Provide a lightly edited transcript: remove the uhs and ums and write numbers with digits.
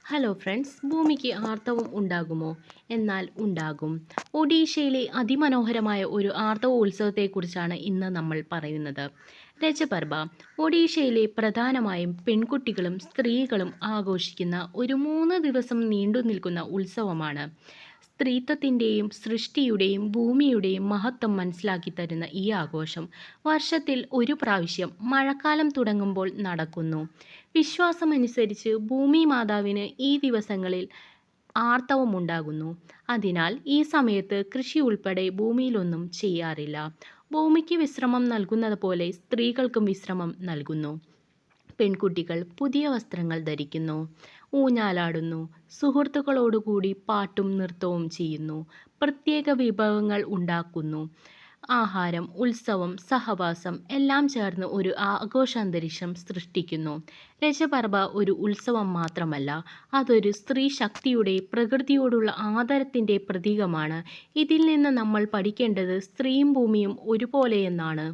Hello friends, ഭൂമിക്ക് ആർത്തവം ഉണ്ടാകുമോ? എന്നാൽ ഉണ്ടാകും. ഒഡീഷയിലെ അതിമനോഹരമായ ഒരു ആർത്തവ ഉത്സവത്തെക്കുറിച്ചാണ് ഇന്ന് നമ്മൾ പറയുന്നത്. രജപർബ ഒഡീഷയിലെ പ്രധാനമായും പെൺകുട്ടികളും സ്ത്രീകളും ആഘോഷിക്കുന്ന ഒരു 3 ദിവസം നീണ്ടു നിൽക്കുന്ന ഉത്സവമാണ്. സ്ത്രീത്വത്തിൻ്റെയും സൃഷ്ടിയുടെയും ഭൂമിയുടെയും മഹത്വം മനസ്സിലാക്കി തരുന്ന ഈ ആഘോഷം വർഷത്തിൽ ഒരു പ്രാവശ്യം മഴക്കാലം തുടങ്ങുമ്പോൾ നടക്കുന്നു. വിശ്വാസമനുസരിച്ച് ഭൂമി മാതാവിന് ഈ ദിവസങ്ങളിൽ ആർത്തവമുണ്ടാകുന്നു. അതിനാൽ ഈ സമയത്ത് കൃഷി ഉൾപ്പെടെ ഭൂമിയിലൊന്നും ചെയ്യാറില്ല. ഭൂമിക്ക് വിശ്രമം നൽകുന്നത് പോലെ സ്ത്രീകൾക്കും വിശ്രമം നൽകുന്നു. പെൺകുട്ടികൾ പുതിയ വസ്ത്രങ്ങൾ ധരിക്കുന്നു, ഊഞ്ഞാലാടുന്നു, സുഹൃത്തുക്കളോടുകൂടി പാട്ടും നൃത്തവും ചെയ്യുന്നു, പ്രത്യേക വിഭവങ്ങൾ ഉണ്ടാക്കുന്നു. ആഹാരം, ഉത്സവം, സഹവാസം എല്ലാം ചേർന്ന് ഒരു ആഘോഷാന്തരീക്ഷം സൃഷ്ടിക്കുന്നു. രജപർബ ഒരു ഉത്സവം മാത്രമല്ല, അതൊരു സ്ത്രീ ശക്തിയുടെ പ്രകൃതിയോടുള്ള ആദരത്തിൻ്റെ പ്രതീകമാണ്. ഇതിൽ നിന്ന് നമ്മൾ പഠിക്കേണ്ടത് സ്ത്രീയും ഭൂമിയും ഒരുപോലെയെന്നാണ്.